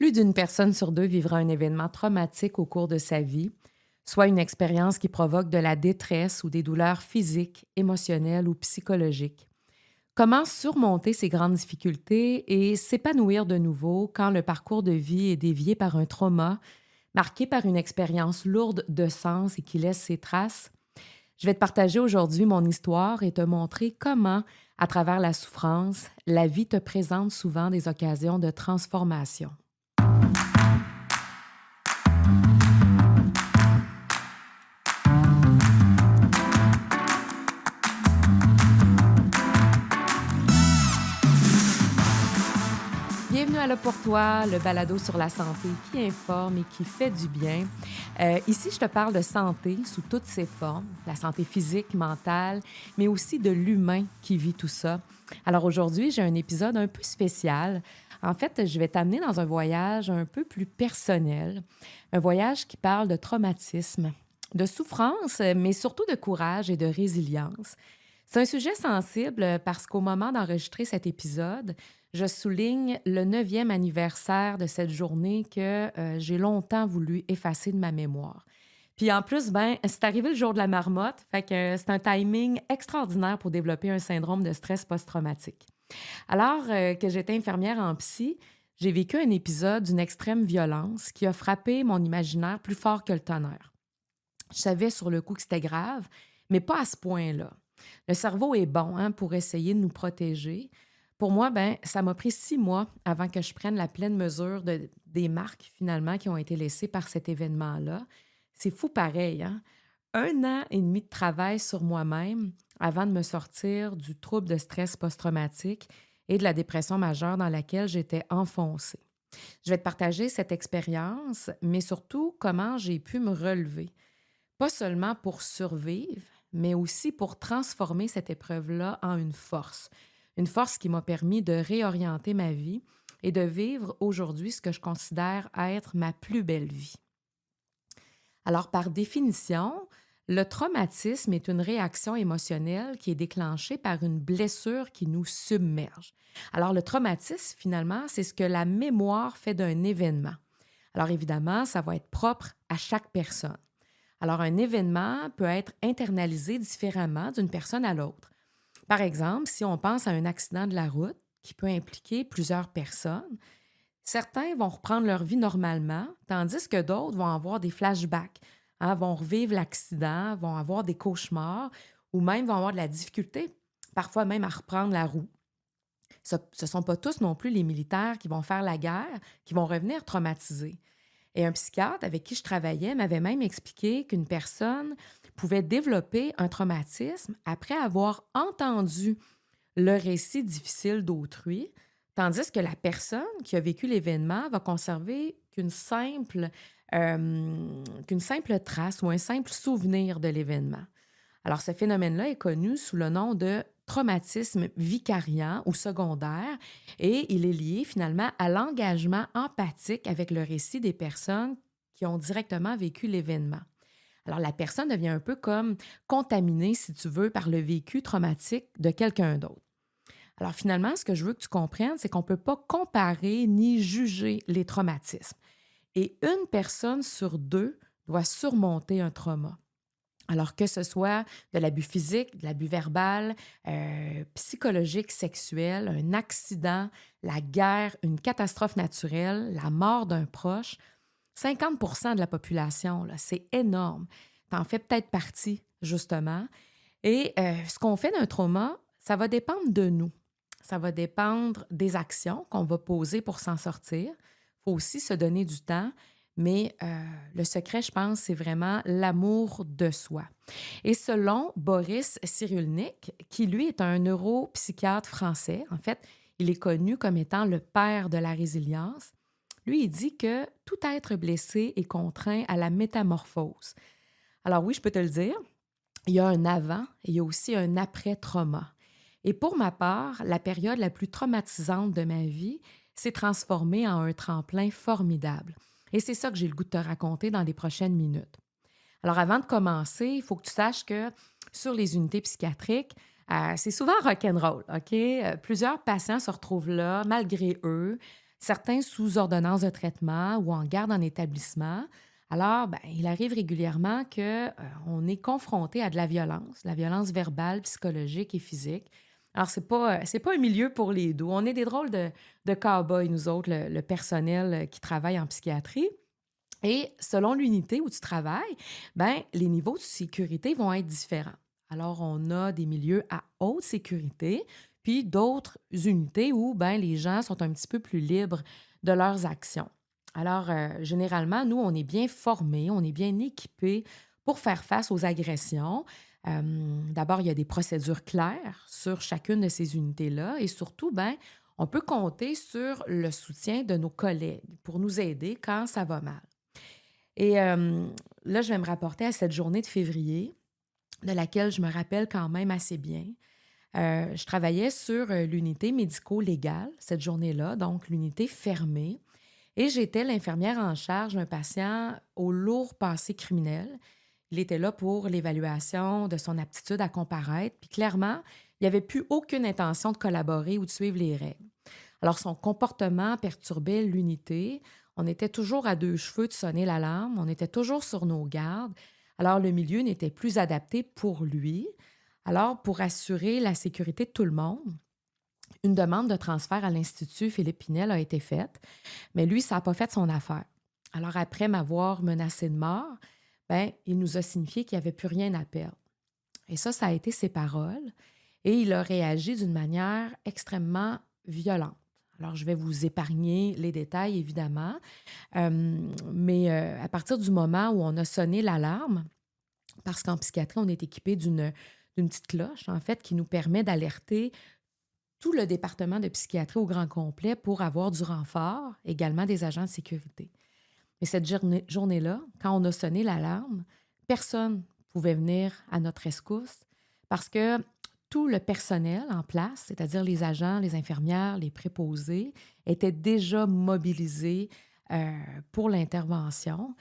Plus d'une personne sur deux vivra un événement traumatique au cours de sa vie, soit une expérience qui provoque de la détresse ou des douleurs physiques, émotionnelles ou psychologiques. Comment surmonter ces grandes difficultés et s'épanouir de nouveau quand le parcours de vie est dévié par un trauma, marqué par une expérience lourde de sens et qui laisse ses traces? Je vais te partager aujourd'hui mon histoire et te montrer comment, à travers la souffrance, la vie te présente souvent des occasions de transformation. Bienvenue à Là pour toi, le balado sur la santé qui informe et qui fait du bien. Ici, je te parle de santé sous toutes ses formes, la santé physique, mentale, mais aussi de l'humain qui vit tout ça. Alors aujourd'hui, j'ai un épisode un peu spécial. En fait, je vais t'amener dans un voyage un peu plus personnel, un voyage qui parle de traumatisme, de souffrance, mais surtout de courage et de résilience. C'est un sujet sensible parce qu'au moment d'enregistrer cet épisode, je souligne le 9e anniversaire de cette journée que j'ai longtemps voulu effacer de ma mémoire. Puis en plus, ben, c'est arrivé le jour de la marmotte, fait que c'est un timing extraordinaire pour développer un syndrome de stress post-traumatique. Alors que j'étais infirmière en psy, j'ai vécu un épisode d'une extrême violence qui a frappé mon imaginaire plus fort que le tonnerre. Je savais sur le coup que c'était grave, mais pas à ce point-là. Le cerveau est bon hein, pour essayer de nous protéger. Pour moi, ben, ça m'a pris 6 mois avant que je prenne la pleine mesure des marques, finalement, qui ont été laissées par cet événement-là. C'est fou pareil, hein? 1 an et demi de travail sur moi-même avant de me sortir du trouble de stress post-traumatique et de la dépression majeure dans laquelle j'étais enfoncée. Je vais te partager cette expérience, mais surtout comment j'ai pu me relever. Pas seulement pour survivre, mais aussi pour transformer cette épreuve-là en une force. Une force qui m'a permis de réorienter ma vie et de vivre aujourd'hui ce que je considère être ma plus belle vie. Alors, par définition, le traumatisme est une réaction émotionnelle qui est déclenchée par une blessure qui nous submerge. Alors, le traumatisme, finalement, c'est ce que la mémoire fait d'un événement. Alors, évidemment, ça va être propre à chaque personne. Alors, un événement peut être internalisé différemment d'une personne à l'autre. Par exemple, si on pense à un accident de la route qui peut impliquer plusieurs personnes, certains vont reprendre leur vie normalement, tandis que d'autres vont avoir des flashbacks, hein, vont revivre l'accident, vont avoir des cauchemars ou même vont avoir de la difficulté, parfois même à reprendre la roue. Ce ne sont pas tous non plus les militaires qui vont faire la guerre, qui vont revenir traumatisés. Et un psychiatre avec qui je travaillais m'avait même expliqué qu'une personne pouvait développer un traumatisme après avoir entendu le récit difficile d'autrui, tandis que la personne qui a vécu l'événement va conserver qu'une simple trace ou un simple souvenir de l'événement. Alors, ce phénomène-là est connu sous le nom de traumatisme vicariant ou secondaire et il est lié finalement à l'engagement empathique avec le récit des personnes qui ont directement vécu l'événement. Alors, la personne devient un peu comme contaminée, si tu veux, par le vécu traumatique de quelqu'un d'autre. Alors, finalement, ce que je veux que tu comprennes, c'est qu'on ne peut pas comparer ni juger les traumatismes. Et une personne sur deux doit surmonter un trauma. Alors que ce soit de l'abus physique, de l'abus verbal, psychologique, sexuel, un accident, la guerre, une catastrophe naturelle, la mort d'un proche, 50% de la population, là, c'est énorme. Tu en fais peut-être partie, justement. Et ce qu'on fait d'un trauma, ça va dépendre de nous. Ça va dépendre des actions qu'on va poser pour s'en sortir. Il faut aussi se donner du temps. Mais le secret, je pense, c'est vraiment l'amour de soi. Et selon Boris Cyrulnik, qui lui est un neuropsychiatre français, en fait, il est connu comme étant le père de la résilience, lui, il dit que tout être blessé est contraint à la métamorphose. Alors oui, je peux te le dire, il y a un avant et il y a aussi un après-trauma. Et pour ma part, la période la plus traumatisante de ma vie s'est transformée en un tremplin formidable. Et c'est ça que j'ai le goût de te raconter dans les prochaines minutes. Alors avant de commencer, il faut que tu saches que sur les unités psychiatriques, c'est souvent rock'n'roll, OK? Plusieurs patients se retrouvent là malgré eux. certains sous ordonnance de traitement ou en garde en établissement. Alors, ben, il arrive régulièrement qu'on est confronté à de la violence verbale, psychologique et physique. Alors, c'est pas un milieu pour les doux. On est des drôles de cow-boys, nous autres, le personnel qui travaille en psychiatrie. Et selon l'unité où tu travailles, ben, les niveaux de sécurité vont être différents. Alors, on a des milieux à haute sécurité, puis d'autres unités où ben, les gens sont un petit peu plus libres de leurs actions. Alors, généralement, nous, on est bien formés, on est bien équipés pour faire face aux agressions. D'abord, il y a des procédures claires sur chacune de ces unités-là et surtout, ben, on peut compter sur le soutien de nos collègues pour nous aider quand ça va mal. Et là, je vais me rapporter à cette journée de février, de laquelle je me rappelle quand même assez bien. Je travaillais sur l'unité médico-légale cette journée-là, donc l'unité fermée, et j'étais l'infirmière en charge d'un patient au lourd passé criminel. Il était là pour l'évaluation de son aptitude à comparaître, puis clairement, il n'y avait plus aucune intention de collaborer ou de suivre les règles. Alors, son comportement perturbait l'unité. On était toujours à deux cheveux de sonner l'alarme. On était toujours sur nos gardes. Alors, le milieu n'était plus adapté pour lui. Alors, pour assurer la sécurité de tout le monde, une demande de transfert à l'Institut Philippe Pinel a été faite, mais lui, ça n'a pas fait son affaire. Alors, après m'avoir menacé de mort, ben, il nous a signifié qu'il n'y avait plus rien à perdre. Et ça a été ses paroles. Et il a réagi d'une manière extrêmement violente. Alors, je vais vous épargner les détails, évidemment, mais à partir du moment où on a sonné l'alarme, parce qu'en psychiatrie, on est équipé d'une petite cloche, en fait, qui nous permet d'alerter tout le département de psychiatrie au grand complet pour avoir du renfort, également des agents de sécurité. Mais cette journée-là, quand on a sonné l'alarme, personne ne pouvait venir à notre rescousse parce que tout le personnel en place, c'est-à-dire les agents, les infirmières, les préposés, était déjà mobilisé pour l'intervention.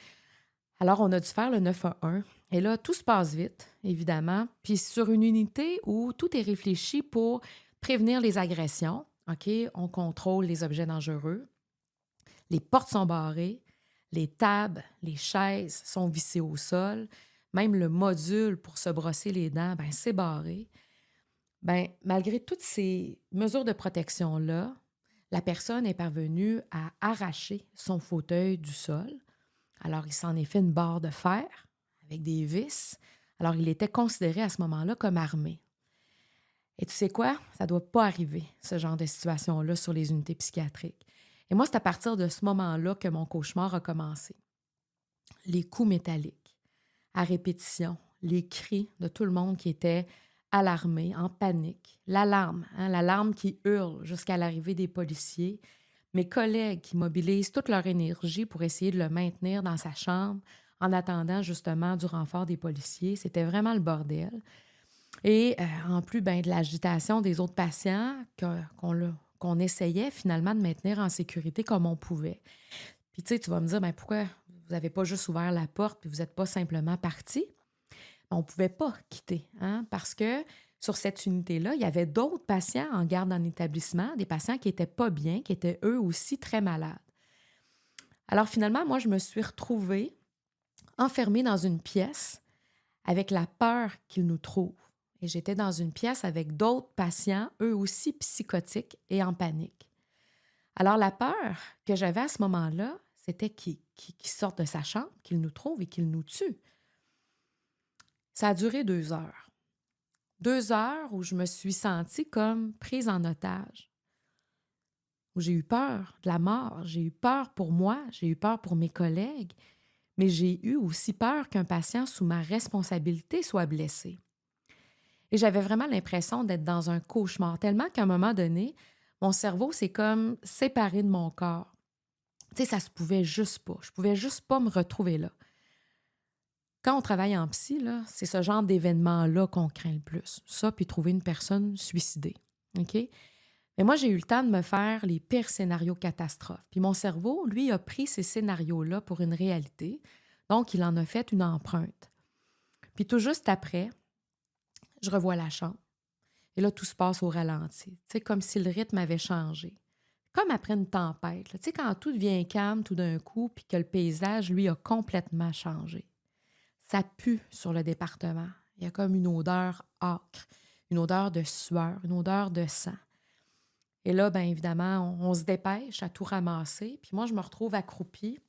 Alors, on a dû faire le 911. Et là, tout se passe vite, évidemment. Puis sur une unité où tout est réfléchi pour prévenir les agressions, OK, on contrôle les objets dangereux, les portes sont barrées, les tables, les chaises sont vissées au sol, même le module pour se brosser les dents, ben c'est barré. Ben, malgré toutes ces mesures de protection-là, la personne est parvenue à arracher son fauteuil du sol. Alors, il s'en est fait une barre de fer avec des vis. Alors, il était considéré à ce moment-là comme armé. Et tu sais quoi? Ça ne doit pas arriver, ce genre de situation-là, sur les unités psychiatriques. Et moi, c'est à partir de ce moment-là que mon cauchemar a commencé. Les coups métalliques, à répétition, les cris de tout le monde qui était alarmé, en panique, l'alarme, l'alarme qui hurle jusqu'à l'arrivée des policiers, mes collègues qui mobilisent toute leur énergie pour essayer de le maintenir dans sa chambre en attendant justement du renfort des policiers. C'était vraiment le bordel. Et en plus ben, de l'agitation des autres patients qu'on essayait finalement de maintenir en sécurité comme on pouvait. Puis tu sais, tu vas me dire, ben, pourquoi vous n'avez pas juste ouvert la porte puis vous n'êtes pas simplement parti? On ne pouvait pas quitter, parce que sur cette unité-là, il y avait d'autres patients en garde en établissement, des patients qui n'étaient pas bien, qui étaient eux aussi très malades. Alors finalement, moi, je me suis retrouvée enfermée dans une pièce avec la peur qu'ils nous trouvent. Et j'étais dans une pièce avec d'autres patients, eux aussi psychotiques et en panique. Alors la peur que j'avais à ce moment-là, c'était qu'ils sortent de sa chambre, qu'ils nous trouvent et qu'ils nous tuent. Ça a duré 2 heures. 2 heures où je me suis sentie comme prise en otage, où j'ai eu peur de la mort, j'ai eu peur pour moi, j'ai eu peur pour mes collègues, mais j'ai eu aussi peur qu'un patient sous ma responsabilité soit blessé. Et j'avais vraiment l'impression d'être dans un cauchemar, tellement qu'à un moment donné, mon cerveau s'est comme séparé de mon corps. Tu sais, ça se pouvait juste pas. Je pouvais juste pas me retrouver là. Quand on travaille en psy, là, c'est ce genre d'événement-là qu'on craint le plus. Ça, puis trouver une personne suicidée. OK? Mais moi, j'ai eu le temps de me faire les pires scénarios catastrophes. Puis mon cerveau, lui, a pris ces scénarios-là pour une réalité. Donc, il en a fait une empreinte. Puis tout juste après, je revois la chambre. Et là, tout se passe au ralenti. Tu sais, comme si le rythme avait changé. comme après une tempête, là. Tu sais, quand tout devient calme tout d'un coup, puis que le paysage, lui, a complètement changé. Ça pue sur le département. Il y a comme une odeur âcre, une odeur de sueur, une odeur de sang. Et là, bien évidemment, on se dépêche à tout ramasser. Puis moi, je me retrouve accroupie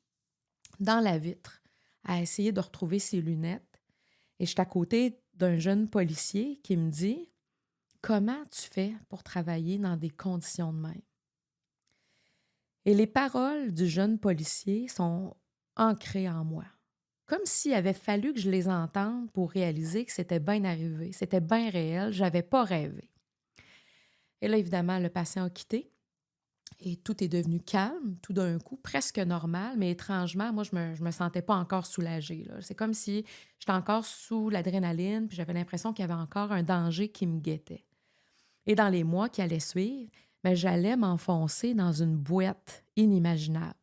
dans la vitre à essayer de retrouver ses lunettes. Et je suis à côté d'un jeune policier qui me dit: comment tu fais pour travailler dans des conditions de même? Et les paroles du jeune policier sont ancrées en moi. Comme s'il avait fallu que je les entende pour réaliser que c'était bien arrivé, c'était bien réel, j'avais pas rêvé. Et là, évidemment, le patient a quitté et tout est devenu calme, tout d'un coup, presque normal, mais étrangement, moi, je me sentais pas encore soulagée, là. C'est comme si j'étais encore sous l'adrénaline, puis j'avais l'impression qu'il y avait encore un danger qui me guettait. Et dans les mois qui allaient suivre, ben, j'allais m'enfoncer dans une boîte inimaginable.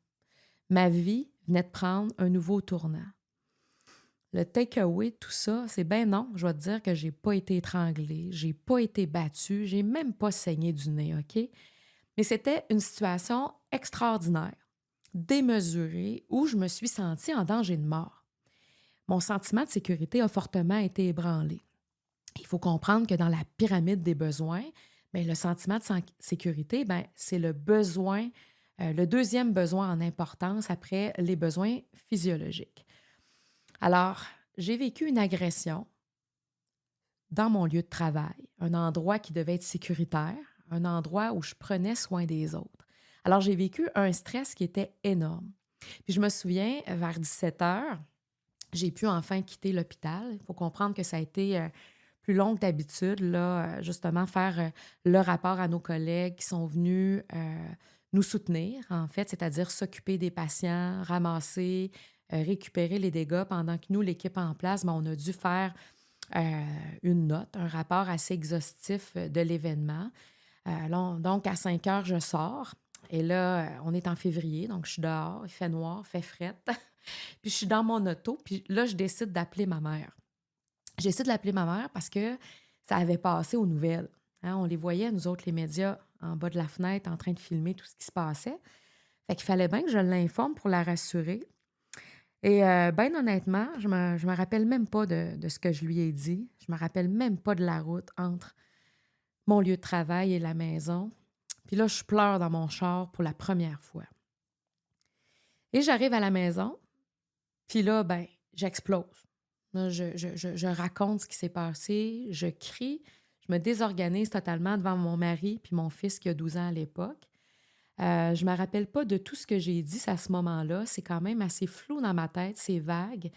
Ma vie venait de prendre un nouveau tournant. Le take-away, tout ça, c'est ben non, je vais te dire que j'ai pas été étranglée, j'ai pas été battue, j'ai même pas saigné du nez, OK? Mais c'était une situation extraordinaire, démesurée, où je me suis sentie en danger de mort. Mon sentiment de sécurité a fortement été ébranlé. Il faut comprendre que dans la pyramide des besoins, bien, le sentiment de sécurité, bien, c'est le besoin, le deuxième besoin en importance après les besoins physiologiques. Alors, j'ai vécu une agression dans mon lieu de travail, un endroit qui devait être sécuritaire, un endroit où je prenais soin des autres. Alors, j'ai vécu un stress qui était énorme. Puis je me souviens, vers 17 heures, j'ai pu enfin quitter l'hôpital. Il faut comprendre que ça a été plus long que d'habitude, là, justement, faire le rapport à nos collègues qui sont venus nous soutenir, en fait, c'est-à-dire s'occuper des patients, ramasser, récupérer les dégâts pendant que nous, l'équipe en place, ben, on a dû faire une note, un rapport assez exhaustif de l'événement. Donc, à 5 heures, je sors. Et là, on est en février, donc je suis dehors, il fait noir, il fait fret. Puis je suis dans mon auto, puis là, je décide d'appeler ma mère. J'essaie de l'appeler ma mère parce que ça avait passé aux nouvelles. Hein, on les voyait, nous autres, les médias, en bas de la fenêtre, en train de filmer tout ce qui se passait. Fait qu'il fallait bien que je l'informe pour la rassurer. Et bien honnêtement, je me rappelle même pas de ce que je lui ai dit. Je me rappelle même pas de la route entre mon lieu de travail et la maison. Puis là, je pleure dans mon char pour la première fois. Et j'arrive à la maison, puis là, ben, j'explose. Là, je raconte ce qui s'est passé, je crie, je me désorganise totalement devant mon mari puis mon fils qui a 12 ans à l'époque. Je me rappelle pas de tout ce que j'ai dit à ce moment-là. C'est quand même assez flou dans ma tête, c'est vague.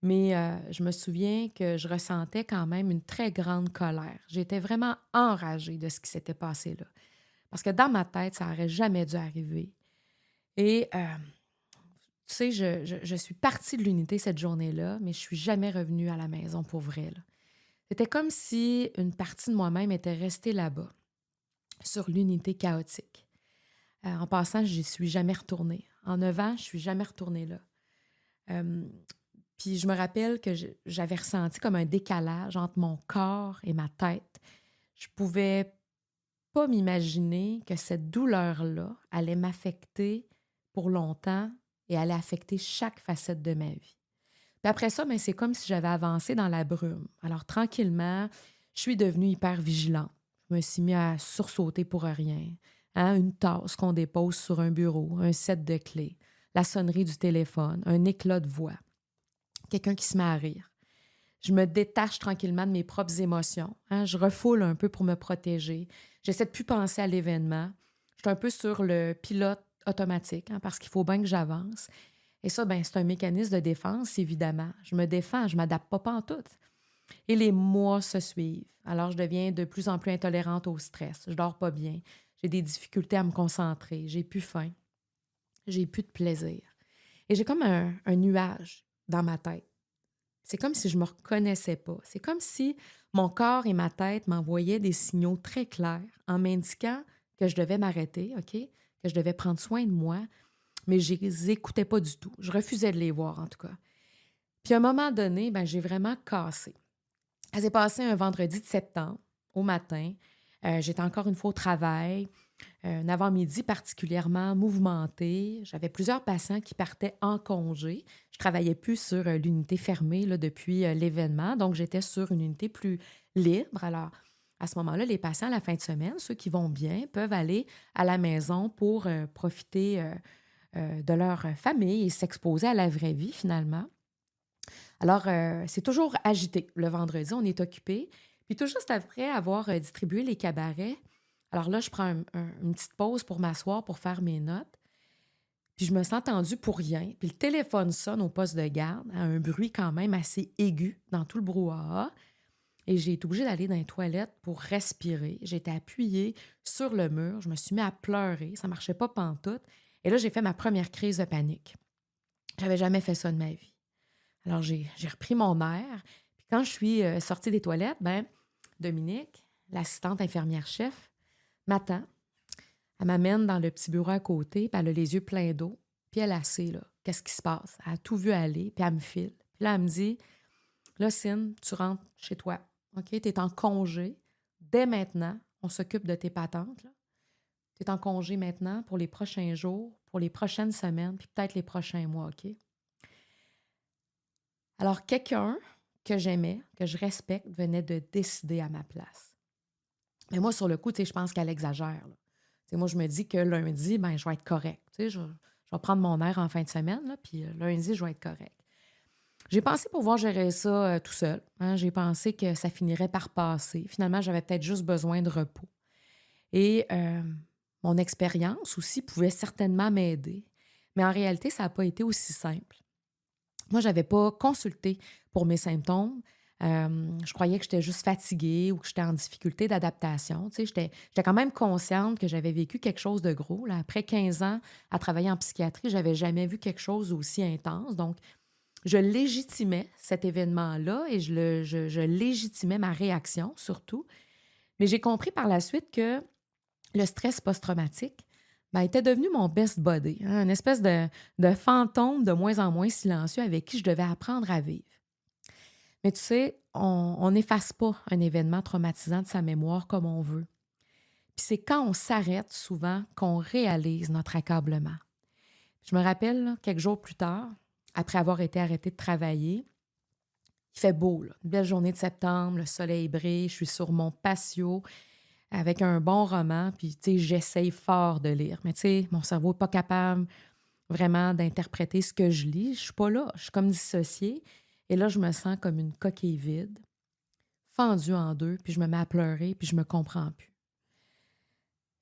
Mais je me souviens que je ressentais quand même une très grande colère. J'étais vraiment enragée de ce qui s'était passé là. Parce que dans ma tête, ça n'aurait jamais dû arriver. Et tu sais, je suis partie de l'unité cette journée-là, mais je suis jamais revenue à la maison pour vrai, là. C'était comme si une partie de moi-même était restée là-bas, sur l'unité chaotique. En passant, j'y suis jamais retournée. En 9 ans, je suis jamais retournée là. Euh, Puis je me rappelle que j'avais ressenti comme un décalage entre mon corps et ma tête. Je pouvais pas m'imaginer que cette douleur-là allait m'affecter pour longtemps et allait affecter chaque facette de ma vie. Puis après ça, ben, c'est comme si j'avais avancé dans la brume. Alors tranquillement, je suis devenue hyper vigilante. Je me suis mis à sursauter pour rien. Hein, une tasse qu'on dépose sur un bureau, un set de clés, la sonnerie du téléphone, un éclat de voix, quelqu'un qui se met à rire. Je me détache tranquillement de mes propres émotions. Hein, je refoule un peu pour me protéger. J'essaie de plus penser à l'événement. Je suis un peu sur le pilote automatique, hein, parce qu'il faut bien que j'avance. Et ça, ben, c'est un mécanisme de défense, évidemment. Je me défends, je ne m'adapte pas pantoute. Et les mois se suivent. Alors, je deviens de plus en plus intolérante au stress. Je dors pas bien. J'ai des difficultés à me concentrer. J'ai plus faim. J'ai plus de plaisir. Et j'ai comme un nuage dans ma tête. C'est comme si je me reconnaissais pas. C'est comme si mon corps et ma tête m'envoyaient des signaux très clairs en m'indiquant que je devais m'arrêter, OK? Que je devais prendre soin de moi, mais je les écoutais pas du tout. Je refusais de les voir, en tout cas. Puis à un moment donné, ben, j'ai vraiment cassé. Ça s'est passé un vendredi de septembre, au matin. J'étais encore une fois au travail. Un avant-midi particulièrement mouvementé. J'avais plusieurs patients qui partaient en congé. Je travaillais plus sur l'unité fermée là, depuis l'événement, donc j'étais sur une unité plus libre. Alors, à ce moment-là, les patients, à la fin de semaine, ceux qui vont bien, peuvent aller à la maison pour profiter de leur famille et s'exposer à la vraie vie, finalement. Alors, c'est toujours agité. Le vendredi, on est occupé. Puis tout juste après avoir distribué les cabarets, alors là, je prends une petite pause pour m'asseoir, pour faire mes notes. Puis je me sens tendue pour rien. Puis le téléphone sonne au poste de garde, à un bruit quand même assez aigu dans tout le brouhaha. Et j'ai été obligée d'aller dans les toilettes pour respirer. J'étais appuyée sur le mur. Je me suis mis à pleurer. Ça marchait pas pantoute. Et là, j'ai fait ma première crise de panique. J'avais jamais fait ça de ma vie. Alors, j'ai repris mon air. Puis quand je suis sortie des toilettes, ben Dominique, l'assistante infirmière-chef, m'attend. Elle m'amène dans le petit bureau à côté, puis elle a les yeux pleins d'eau. Puis elle a sait, là, qu'est-ce qui se passe. Elle a tout vu aller, puis elle me file. Puis là, elle me dit, là, Cine, tu rentres chez toi. OK? Tu es en congé. Dès maintenant, on s'occupe de tes patentes. Tu es en congé maintenant pour les prochains jours, pour les prochaines semaines, puis peut-être les prochains mois, OK? Alors, quelqu'un que j'aimais, que je respecte, venait de décider à ma place. Mais moi, sur le coup, tu sais, je pense qu'elle exagère. Là. Tu sais, moi, je me dis que lundi, ben, je vais être correct. Tu sais, je vais prendre mon air en fin de semaine, là, puis lundi, je vais être correct. J'ai pensé pouvoir gérer ça tout seul. Hein. J'ai pensé que ça finirait par passer. Finalement, j'avais peut-être juste besoin de repos. Et mon expérience aussi pouvait certainement m'aider. Mais en réalité, ça n'a pas été aussi simple. Moi, je n'avais pas consulté pour mes symptômes. Je croyais que j'étais juste fatiguée ou que j'étais en difficulté d'adaptation. Tu sais, j'étais quand même consciente que j'avais vécu quelque chose de gros. Là. Après 15 ans à travailler en psychiatrie, je n'avais jamais vu quelque chose aussi intense. Donc, je légitimais cet événement-là et je légitimais ma réaction surtout. Mais j'ai compris par la suite que le stress post-traumatique ben, était devenu mon best buddy, hein, une espèce de fantôme de moins en moins silencieux avec qui je devais apprendre à vivre. Mais tu sais, on n'efface pas un événement traumatisant de sa mémoire comme on veut. Puis c'est quand on s'arrête souvent qu'on réalise notre accablement. Je me rappelle, là, quelques jours plus tard, après avoir été arrêtée de travailler, il fait beau, là, une belle journée de septembre, le soleil brille, je suis sur mon patio avec un bon roman, puis tu sais, j'essaye fort de lire. Mais tu sais, mon cerveau n'est pas capable vraiment d'interpréter ce que je lis. Je suis pas là, je suis comme dissociée. Et là, je me sens comme une coquille vide, fendue en deux, puis je me mets à pleurer, puis je me comprends plus.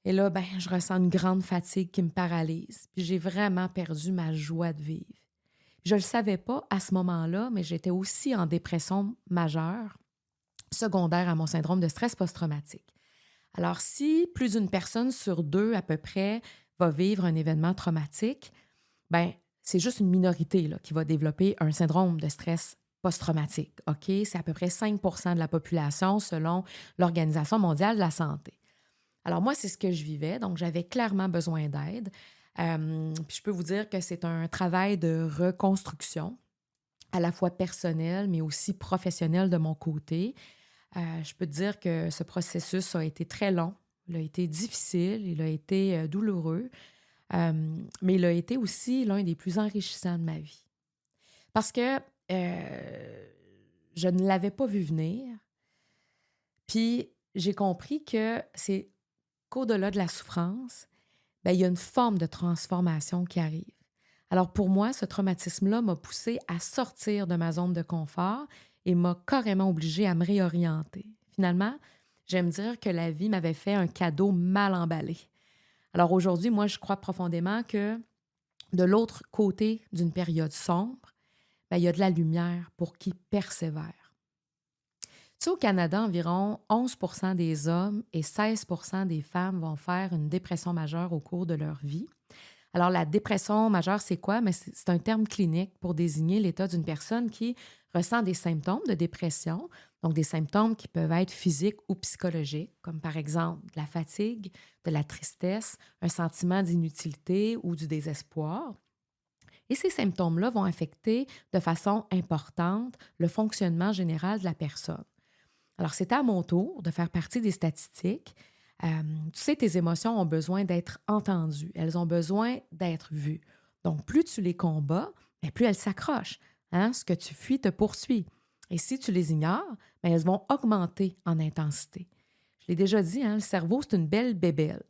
Et là, ben, je ressens une grande fatigue qui me paralyse, puis j'ai vraiment perdu ma joie de vivre. Je ne le savais pas à ce moment-là, mais j'étais aussi en dépression majeure, secondaire à mon syndrome de stress post-traumatique. Alors, si plus d'une personne sur deux, à peu près, va vivre un événement traumatique, ben c'est juste une minorité là, qui va développer un syndrome de stress post-traumatique. OK? C'est à peu près 5 de la population selon l'Organisation mondiale de la santé. Alors, moi, c'est ce que je vivais, donc j'avais clairement besoin d'aide. Puis je peux vous dire que c'est un travail de reconstruction, à la fois personnel, mais aussi professionnel de mon côté. Je peux te dire que ce processus a été très long, il a été difficile, il a été douloureux, mais il a été aussi l'un des plus enrichissants de ma vie. Parce que je ne l'avais pas vu venir, puis j'ai compris que c'est qu'au-delà de la souffrance, ben, il y a une forme de transformation qui arrive. Alors pour moi, ce traumatisme-là m'a poussée à sortir de ma zone de confort et m'a carrément obligée à me réorienter. Finalement, j'aime dire que la vie m'avait fait un cadeau mal emballé. Alors aujourd'hui, moi, je crois profondément que de l'autre côté d'une période sombre, ben, il y a de la lumière pour qui persévère. Tu sais, au Canada, environ 11% des hommes et 16% des femmes vont faire une dépression majeure au cours de leur vie. Alors, la dépression majeure, c'est quoi? Mais c'est un terme clinique pour désigner l'état d'une personne qui ressent des symptômes de dépression, donc des symptômes qui peuvent être physiques ou psychologiques, comme par exemple de la fatigue, de la tristesse, un sentiment d'inutilité ou du désespoir. Et ces symptômes-là vont affecter de façon importante le fonctionnement général de la personne. Alors, c'était à mon tour de faire partie des statistiques. Tu sais, tes émotions ont besoin d'être entendues, elles ont besoin d'être vues. Donc, plus tu les combats, mais plus elles s'accrochent. Hein? Ce que tu fuis te poursuit. Et si tu les ignores, bien, elles vont augmenter en intensité. Je l'ai déjà dit, hein, le cerveau, c'est une belle bébelle.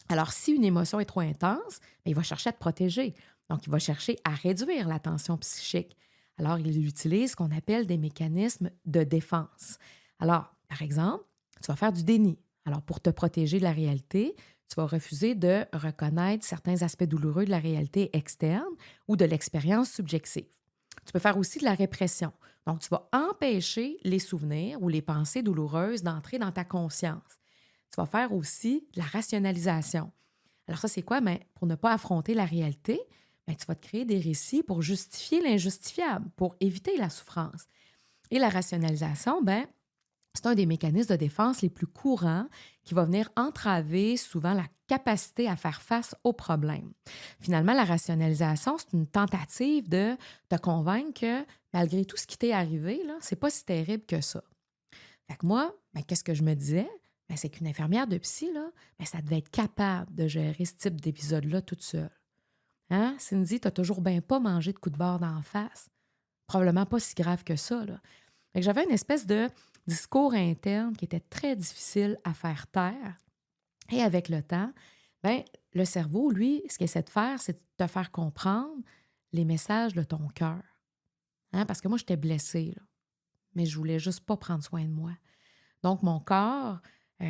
Alors, si une émotion est trop intense, bien, il va chercher à te protéger. Donc, il va chercher à réduire la tension psychique. Alors, il utilise ce qu'on appelle des mécanismes de défense. Alors, par exemple, tu vas faire du déni. Alors, pour te protéger de la réalité, tu vas refuser de reconnaître certains aspects douloureux de la réalité externe ou de l'expérience subjective. Tu peux faire aussi de la répression. Donc, tu vas empêcher les souvenirs ou les pensées douloureuses d'entrer dans ta conscience. Tu vas faire aussi de la rationalisation. Alors ça, c'est quoi? Bien, pour ne pas affronter la réalité, bien, tu vas te créer des récits pour justifier l'injustifiable, pour éviter la souffrance. Et la rationalisation, bien, c'est un des mécanismes de défense les plus courants qui va venir entraver souvent la capacité à faire face aux problèmes. Finalement, la rationalisation, c'est une tentative de te convaincre que malgré tout ce qui t'est arrivé, là, c'est pas si terrible que ça. Fait que moi, ben, qu'est-ce que je me disais? Ben, c'est qu'une infirmière de psy, là, ben, ça devait être capable de gérer ce type d'épisode-là toute seule. Hein? Cindy, t'as toujours bien pas mangé de coups de barre d'en face. Probablement pas si grave que ça, là. Fait que j'avais une espèce de discours interne qui était très difficile à faire taire. Et avec le temps, ben, le cerveau, lui, ce qu'il essaie de faire, c'est de te faire comprendre les messages de ton cœur. Hein? Parce que moi, j'étais blessée, là, mais je voulais juste pas prendre soin de moi. Donc, mon corps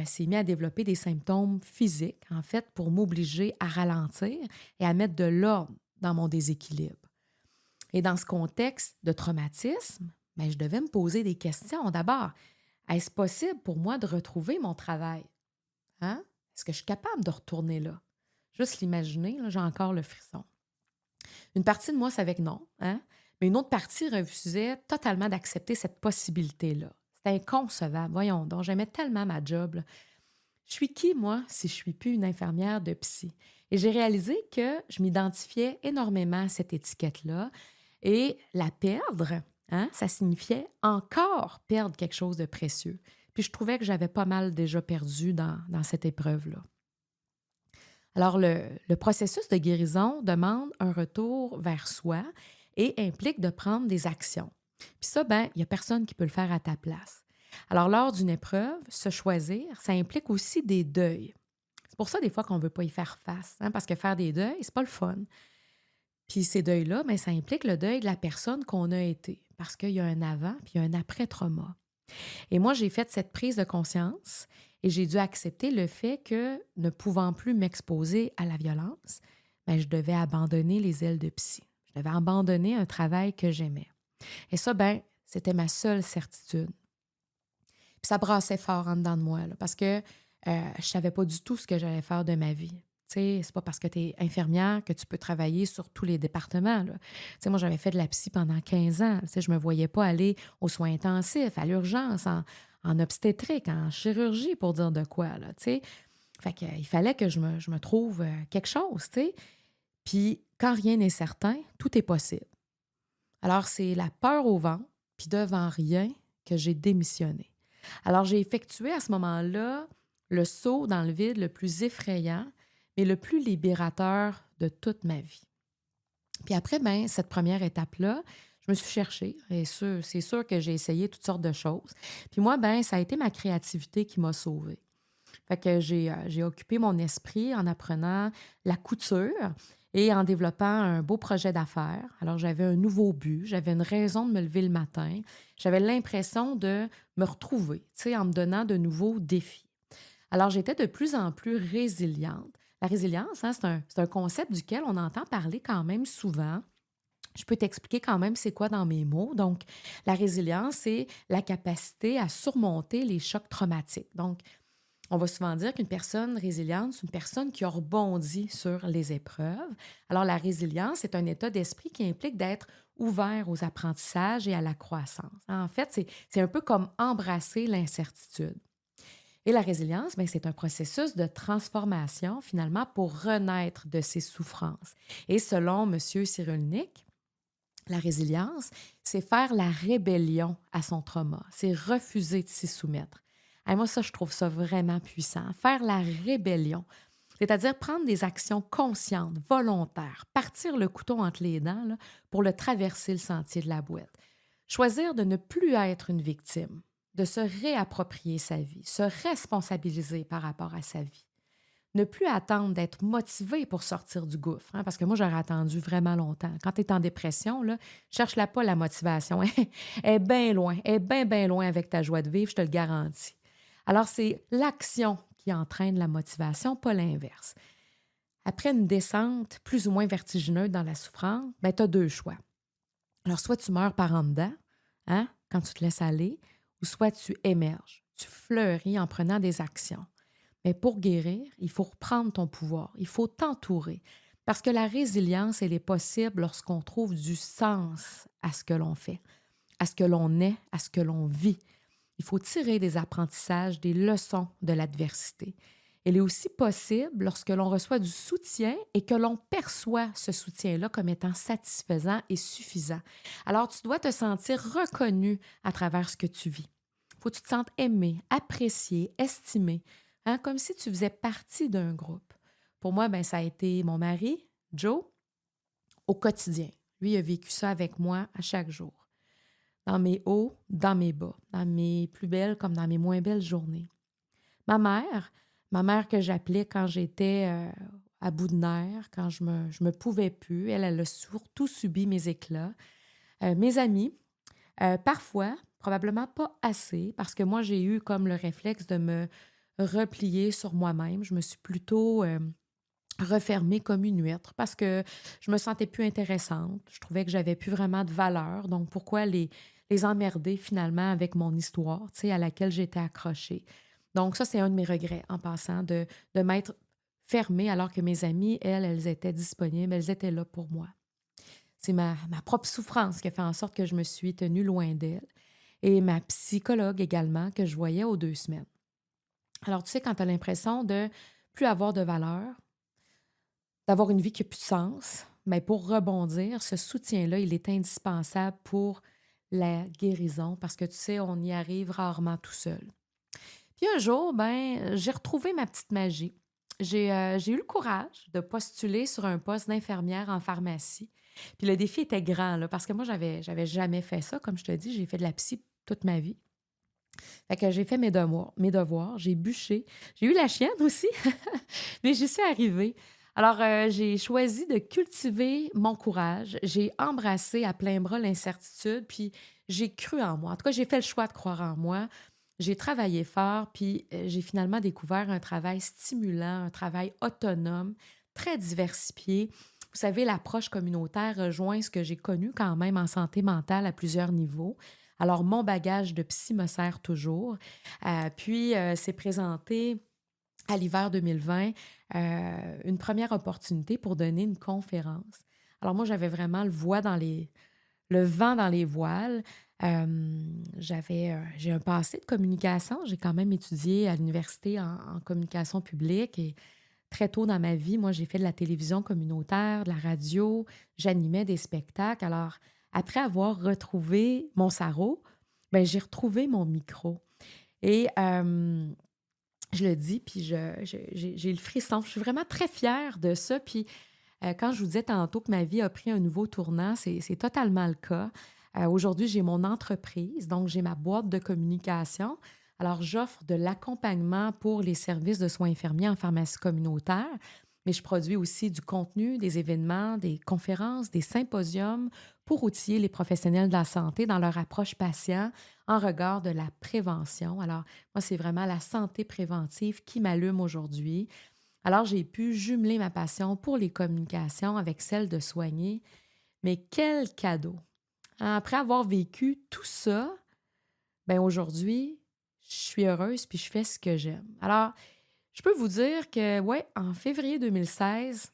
s'est mis à développer des symptômes physiques, en fait, pour m'obliger à ralentir et à mettre de l'ordre dans mon déséquilibre. Et dans ce contexte de traumatisme, bien, je devais me poser des questions. D'abord, est-ce possible pour moi de retrouver mon travail? Hein? Est-ce que je suis capable de retourner là? Juste l'imaginer, là, j'ai encore le frisson. Une partie de moi savait que non, hein? Mais une autre partie refusait totalement d'accepter cette possibilité-là. C'était inconcevable. Voyons donc, j'aimais tellement ma job, là. Je suis qui, moi, si je suis plus une infirmière de psy? Et j'ai réalisé que je m'identifiais énormément à cette étiquette-là. Et la perdre, hein, ça signifiait encore perdre quelque chose de précieux. Puis je trouvais que j'avais pas mal déjà perdu dans cette épreuve-là. Alors, le processus de guérison demande un retour vers soi et implique de prendre des actions. Puis ça, ben, il n'y a personne qui peut le faire à ta place. Alors, lors d'une épreuve, se choisir, ça implique aussi des deuils. C'est pour ça, des fois, qu'on ne veut pas y faire face, hein, parce que faire des deuils, c'est pas le fun. Puis ces deuils-là, ben, ça implique le deuil de la personne qu'on a été, parce qu'il y a un avant puis il y a un après-trauma. Et moi, j'ai fait cette prise de conscience et j'ai dû accepter le fait que, ne pouvant plus m'exposer à la violence, ben, je devais abandonner les ailes de psy. Je devais abandonner un travail que j'aimais. Et ça, ben, c'était ma seule certitude. Puis ça brassait fort en dedans de moi, là, parce que je savais pas du tout ce que j'allais faire de ma vie. Tu sais, c'est pas parce que tu es infirmière que tu peux travailler sur tous les départements, là. Tu sais, moi, j'avais fait de la psy pendant 15 ans. Tu sais, je me voyais pas aller aux soins intensifs, à l'urgence, en obstétrique, en chirurgie, pour dire de quoi, là, tu sais. Fait que, il fallait que je me trouve quelque chose, tu sais. Puis, quand rien n'est certain, tout est possible. Alors, c'est la peur au ventre, puis devant rien, que j'ai démissionné. Alors, j'ai effectué à ce moment-là le saut dans le vide le plus effrayant, mais le plus libérateur de toute ma vie. Puis après, ben, cette première étape-là, je me suis cherchée. Et c'est sûr que j'ai essayé toutes sortes de choses. Puis moi, ben, ça a été ma créativité qui m'a sauvée. Fait que j'ai occupé mon esprit en apprenant la couture et en développant un beau projet d'affaires. Alors, j'avais un nouveau but, j'avais une raison de me lever le matin. J'avais l'impression de me retrouver, tu sais, en me donnant de nouveaux défis. Alors, j'étais de plus en plus résiliente. La résilience, hein, c'est un concept duquel on entend parler quand même souvent. Je peux t'expliquer quand même c'est quoi dans mes mots. Donc, la résilience, c'est la capacité à surmonter les chocs traumatiques. Donc, on va souvent dire qu'une personne résiliente, c'est une personne qui a rebondi sur les épreuves. Alors, la résilience, c'est un état d'esprit qui implique d'être ouvert aux apprentissages et à la croissance. En fait, c'est un peu comme embrasser l'incertitude. Et la résilience, bien, c'est un processus de transformation, finalement, pour renaître de ses souffrances. Et selon M. Cyrulnik, la résilience, c'est faire la rébellion à son trauma, c'est refuser de s'y soumettre. Et moi, ça, je trouve ça vraiment puissant. Faire la rébellion, c'est-à-dire prendre des actions conscientes, volontaires, partir le couteau entre les dents là, pour le traverser le sentier de la boîte. Choisir de ne plus être une victime, de se réapproprier sa vie, se responsabiliser par rapport à sa vie. Ne plus attendre d'être motivé pour sortir du gouffre, hein, parce que moi, j'aurais attendu vraiment longtemps. Quand tu es en dépression, là, cherche-la pas, la motivation. Elle est bien loin, elle est bien, bien loin avec ta joie de vivre, je te le garantis. Alors, c'est l'action qui entraîne la motivation, pas l'inverse. Après une descente plus ou moins vertigineuse dans la souffrance, ben, tu as deux choix. Alors, soit tu meurs par en dedans, hein, quand tu te laisses aller, ou soit tu émerges, tu fleuris en prenant des actions. Mais pour guérir, il faut reprendre ton pouvoir, il faut t'entourer. Parce que la résilience, elle est possible lorsqu'on trouve du sens à ce que l'on fait, à ce que l'on est, à ce que l'on vit. Il faut tirer des apprentissages, des leçons de l'adversité. Elle est aussi possible lorsque l'on reçoit du soutien et que l'on perçoit ce soutien-là comme étant satisfaisant et suffisant. Alors, tu dois te sentir reconnu à travers ce que tu vis. Il faut que tu te sentes aimé, apprécié, estimé, hein, comme si tu faisais partie d'un groupe. Pour moi, ben, ça a été mon mari, Joe, au quotidien. Lui, il a vécu ça avec moi à chaque jour. Dans mes hauts, dans mes bas, dans mes plus belles comme dans mes moins belles journées. Ma mère que j'appelais quand j'étais à bout de nerfs, quand je me pouvais plus, elle a surtout subi mes éclats. Mes amis, parfois, probablement pas assez, parce que moi, j'ai eu comme le réflexe de me replier sur moi-même. Je me suis plutôt refermée comme une huître parce que je me sentais plus intéressante. Je trouvais que j'avais plus vraiment de valeur. Donc, pourquoi les emmerder finalement avec mon histoire, tu sais, à laquelle j'étais accrochée. Donc, ça, c'est un de mes regrets en passant, de m'être fermée alors que mes amies, elles étaient disponibles, elles étaient là pour moi. C'est ma propre souffrance qui a fait en sorte que je me suis tenue loin d'elle. Et ma psychologue également, que je voyais aux 2 semaines. Alors, tu sais, quand tu as l'impression de plus avoir de valeur, d'avoir une vie qui n'a plus de sens, mais pour rebondir, ce soutien-là, il est indispensable pour la guérison parce que tu sais, on y arrive rarement tout seul. Puis un jour, ben, j'ai retrouvé ma petite magie. J'ai eu le courage de postuler sur un poste d'infirmière en pharmacie. Puis le défi était grand, là, parce que moi, j'avais jamais fait ça. Comme je te dis, j'ai fait de la psy toute ma vie. Fait que j'ai fait mes devoirs, j'ai bûché. J'ai eu la chienne aussi, mais j'y suis arrivée. Alors, j'ai choisi de cultiver mon courage. J'ai embrassé à plein bras l'incertitude, puis j'ai cru en moi. En tout cas, j'ai fait le choix de croire en moi. J'ai travaillé fort, puis j'ai finalement découvert un travail stimulant, un travail autonome, très diversifié. Vous savez, l'approche communautaire rejoint ce que j'ai connu quand même en santé mentale à plusieurs niveaux. Alors, mon bagage de psy me sert toujours. C'est présenté à l'hiver 2020 une première opportunité pour donner une conférence. Alors, moi, j'avais vraiment le vent dans les voiles. J'ai un passé de communication. J'ai quand même étudié à l'université en communication publique et très tôt dans ma vie, moi, j'ai fait de la télévision communautaire, de la radio, j'animais des spectacles. Alors, après avoir retrouvé mon sarrau, ben, j'ai retrouvé mon micro. Et je le dis, puis j'ai le frisson. Je suis vraiment très fière de ça. Puis quand je vous disais tantôt que ma vie a pris un nouveau tournant, c'est totalement le cas. Aujourd'hui, j'ai mon entreprise, donc j'ai ma boîte de communication. Alors, j'offre de l'accompagnement pour les services de soins infirmiers en pharmacie communautaire, mais je produis aussi du contenu, des événements, des conférences, des symposiums pour outiller les professionnels de la santé dans leur approche patient en regard de la prévention. Alors, moi, c'est vraiment la santé préventive qui m'allume aujourd'hui. Alors, j'ai pu jumeler ma passion pour les communications avec celle de soigner. Mais quel cadeau! Après avoir vécu tout ça, ben aujourd'hui, je suis heureuse puis je fais ce que j'aime. Alors, je peux vous dire que, ouais, en février 2016,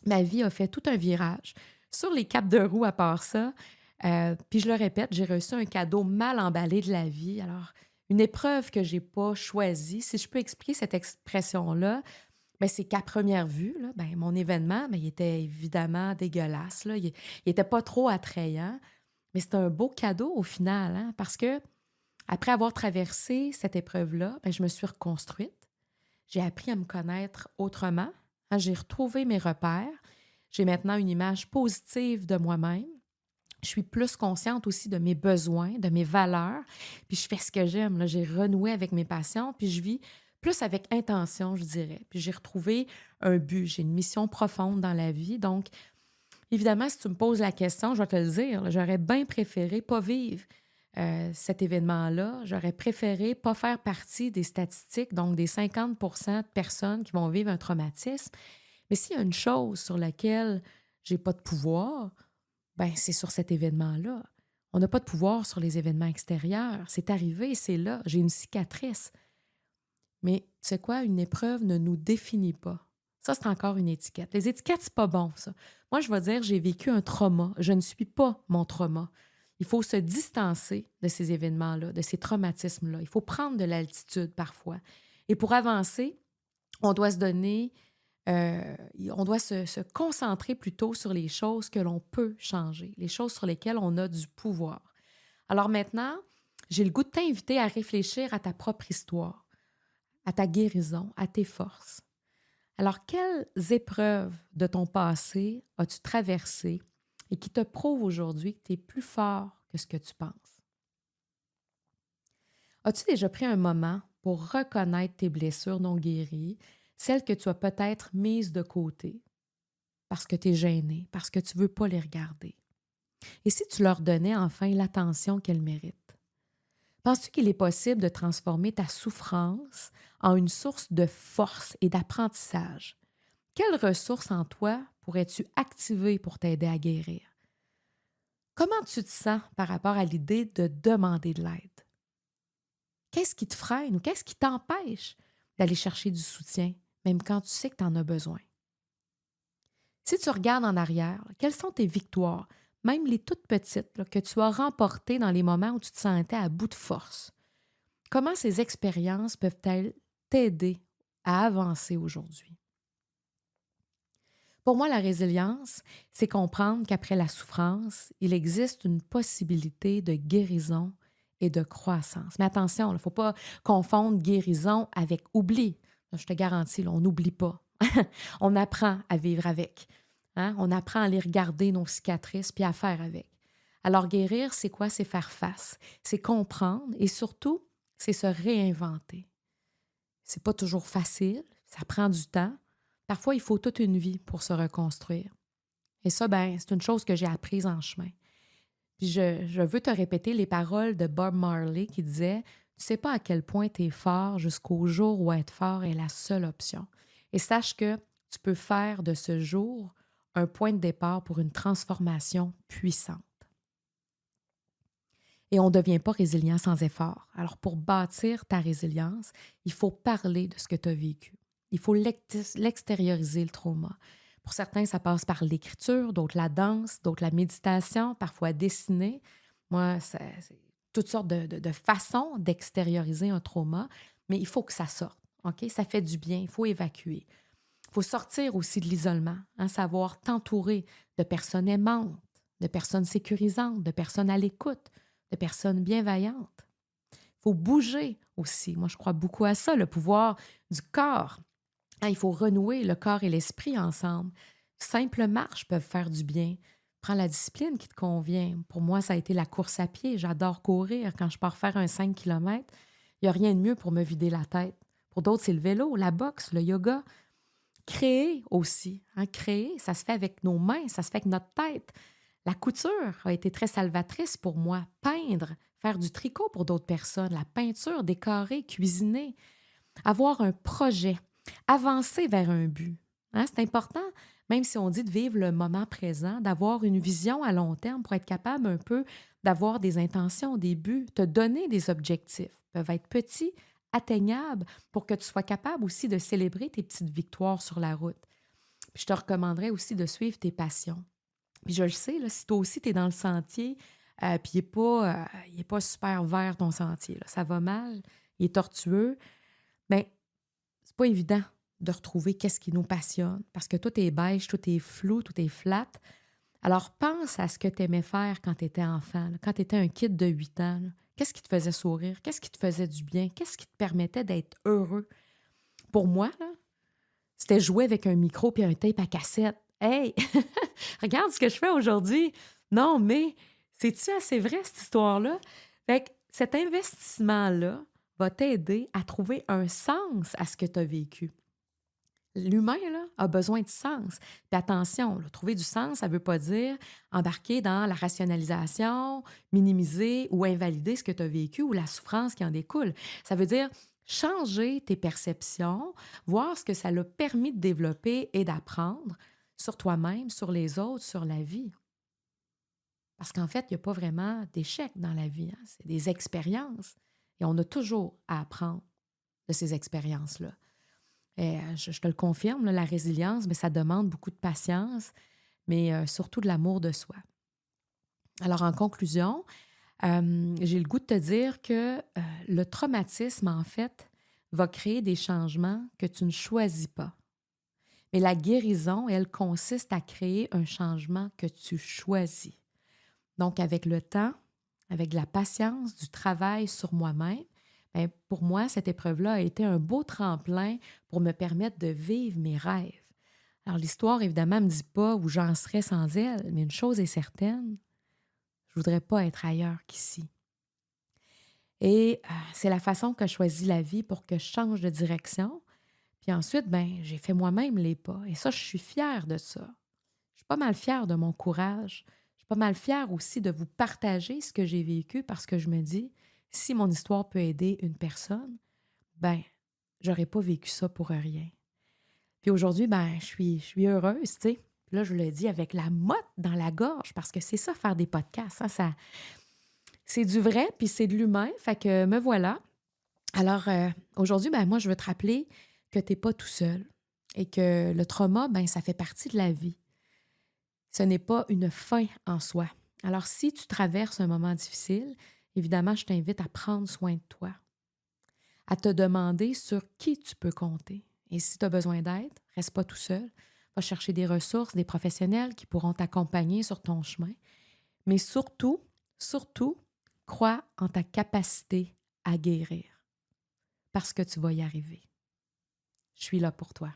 ma vie a fait tout un virage. Sur les capes de roue, à part ça, puis je le répète, j'ai reçu un cadeau mal emballé de la vie. Alors, une épreuve que j'ai pas choisie. Si je peux expliquer cette expression-là, ben, c'est qu'à première vue, là, ben, mon événement, ben, il était évidemment dégueulasse. Là. Il était pas trop attrayant, mais c'était un beau cadeau au final, hein, parce que Après avoir traversé cette épreuve-là, ben, je me suis reconstruite. J'ai appris à me connaître autrement. Hein, j'ai retrouvé mes repères. J'ai maintenant une image positive de moi-même. Je suis plus consciente aussi de mes besoins, de mes valeurs, puis je fais ce que j'aime, là. J'ai renoué avec mes passions, puis je vis plus avec intention, je dirais. Puis j'ai retrouvé un but, j'ai une mission profonde dans la vie. Donc, évidemment, si tu me poses la question, je vais te le dire, là, j'aurais bien préféré pas vivre cet événement-là. J'aurais préféré pas faire partie des statistiques, donc des 50 de personnes qui vont vivre un traumatisme. Mais s'il y a une chose sur laquelle j'ai pas de pouvoir, ben c'est sur cet événement-là. On n'a pas de pouvoir sur les événements extérieurs. C'est arrivé, c'est là. J'ai une cicatrice. Mais tu sais quoi? Une épreuve ne nous définit pas. Ça, c'est encore une étiquette. Les étiquettes, c'est pas bon, ça. Moi, je vais dire, j'ai vécu un trauma. Je ne suis pas mon trauma. Il faut se distancer de ces événements-là, de ces traumatismes-là. Il faut prendre de l'altitude parfois. Et pour avancer, on doit se donner, on doit se concentrer plutôt sur les choses que l'on peut changer, les choses sur lesquelles on a du pouvoir. Alors maintenant, j'ai le goût de t'inviter à réfléchir à ta propre histoire, à ta guérison, à tes forces. Alors, quelles épreuves de ton passé as-tu traversées et qui te prouvent aujourd'hui que tu es plus fort que ce que tu penses? As-tu déjà pris un moment pour reconnaître tes blessures non guéries, celles que tu as peut-être mises de côté parce que tu es gêné, parce que tu ne veux pas les regarder? Et si tu leur donnais enfin l'attention qu'elles méritent? Penses-tu qu'il est possible de transformer ta souffrance en une source de force et d'apprentissage? Quelles ressources en toi pourrais-tu activer pour t'aider à guérir? Comment tu te sens par rapport à l'idée de demander de l'aide? Qu'est-ce qui te freine ou qu'est-ce qui t'empêche d'aller chercher du soutien, même quand tu sais que tu en as besoin? Si tu regardes en arrière, quelles sont tes victoires, même les toutes petites, là, que tu as remportées dans les moments où tu te sentais à bout de force? Comment ces expériences peuvent-elles t'aider à avancer aujourd'hui? Pour moi, la résilience, c'est comprendre qu'après la souffrance, il existe une possibilité de guérison et de croissance. Mais attention, il ne faut pas confondre guérison avec oubli. Là, je te garantis, là, on n'oublie pas. On apprend à vivre avec. Hein? On apprend à les regarder, nos cicatrices, puis à faire avec. Alors, guérir, c'est quoi? C'est faire face. C'est comprendre et surtout, c'est se réinventer. C'est pas toujours facile, ça prend du temps. Parfois, il faut toute une vie pour se reconstruire. Et ça, ben, c'est une chose que j'ai apprise en chemin. Puis je veux te répéter les paroles de Bob Marley qui disait « Tu sais pas à quel point tu es fort jusqu'au jour où être fort est la seule option. » Et sache que tu peux faire de ce jour un point de départ pour une transformation puissante. Et on ne devient pas résilient sans effort. Alors, pour bâtir ta résilience, il faut parler de ce que tu as vécu. Il faut l'extérioriser, le trauma. Pour certains, ça passe par l'écriture, d'autres la danse, d'autres la méditation, parfois dessiner. Moi, c'est toutes sortes de façons d'extérioriser un trauma, mais il faut que ça sorte. OK? Ça fait du bien, il faut évacuer. Il faut sortir aussi de l'isolement, hein, savoir t'entourer de personnes aimantes, de personnes sécurisantes, de personnes à l'écoute, de personnes bienveillantes. Il faut bouger aussi. Moi, je crois beaucoup à ça, le pouvoir du corps. Hein, il faut renouer le corps et l'esprit ensemble. Simples marches peuvent faire du bien. Prends la discipline qui te convient. Pour moi, ça a été la course à pied. J'adore courir. Quand je pars faire un 5 km, il n'y a rien de mieux pour me vider la tête. Pour d'autres, c'est le vélo, la boxe, le yoga. Créer aussi. Hein, créer, ça se fait avec nos mains, ça se fait avec notre tête. La couture a été très salvatrice pour moi. Peindre, faire du tricot pour d'autres personnes, la peinture, décorer, cuisiner, avoir un projet, avancer vers un but. Hein, c'est important, même si on dit de vivre le moment présent, d'avoir une vision à long terme pour être capable un peu d'avoir des intentions, des buts, te donner des objectifs. Ils peuvent être petits, atteignables, pour que tu sois capable aussi de célébrer tes petites victoires sur la route. Puis je te recommanderais aussi de suivre tes passions. Puis je le sais, là, si toi aussi tu es dans le sentier, puis il est pas super vert ton sentier, là, ça va mal, il est tortueux, bien, c'est pas évident de retrouver qu'est-ce qui nous passionne parce que tout est beige, tout est flou, tout est flat. Alors pense à ce que tu aimais faire quand tu étais enfant, là, quand tu étais un kid de 8 ans. Là. Qu'est-ce qui te faisait sourire? Qu'est-ce qui te faisait du bien? Qu'est-ce qui te permettait d'être heureux? Pour moi, là, c'était jouer avec un micro puis un tape à cassette. Hey, regarde ce que je fais aujourd'hui. Non, mais c'est-tu assez vrai, cette histoire-là? Fait que cet investissement-là va t'aider à trouver un sens à ce que tu as vécu. L'humain, là, a besoin de sens. Puis attention, là, trouver du sens, ça ne veut pas dire embarquer dans la rationalisation, minimiser ou invalider ce que tu as vécu ou la souffrance qui en découle. Ça veut dire changer tes perceptions, voir ce que ça l'a permis de développer et d'apprendre sur toi-même, sur les autres, sur la vie. Parce qu'en fait, il n'y a pas vraiment d'échec dans la vie, hein. C'est des expériences. Et on a toujours à apprendre de ces expériences-là. Et je te le confirme, là, la résilience, mais ça demande beaucoup de patience, mais surtout de l'amour de soi. Alors, en conclusion, j'ai le goût de te dire que le traumatisme, en fait, va créer des changements que tu ne choisis pas. Mais la guérison, elle, consiste à créer un changement que tu choisis. Donc, avec le temps, avec de la patience, du travail sur moi-même, bien, pour moi, cette épreuve-là a été un beau tremplin pour me permettre de vivre mes rêves. Alors, l'histoire, évidemment, ne me dit pas où j'en serais sans elle, mais une chose est certaine, je ne voudrais pas être ailleurs qu'ici. Et c'est la façon que je choisis la vie pour que je change de direction. Puis ensuite, ben, j'ai fait moi-même les pas. Et ça, je suis fière de ça. Je suis pas mal fière de mon courage. Je suis pas mal fière aussi de vous partager ce que j'ai vécu parce que je me dis, si mon histoire peut aider une personne, ben, j'aurais pas vécu ça pour rien. Puis aujourd'hui, ben, je suis heureuse, tu sais. Puis là, je le dis avec la motte dans la gorge parce que c'est ça, faire des podcasts. Hein, c'est du vrai, puis c'est de l'humain. Fait que me voilà. Alors, aujourd'hui, ben, moi, je veux te rappeler que tu n'es pas tout seul et que le trauma, ben, ça fait partie de la vie. Ce n'est pas une fin en soi. Alors, si tu traverses un moment difficile, évidemment, je t'invite à prendre soin de toi, à te demander sur qui tu peux compter. Et si tu as besoin d'aide, reste pas tout seul. Va chercher des ressources, des professionnels qui pourront t'accompagner sur ton chemin. Mais surtout, surtout, crois en ta capacité à guérir parce que tu vas y arriver. Je suis là pour toi.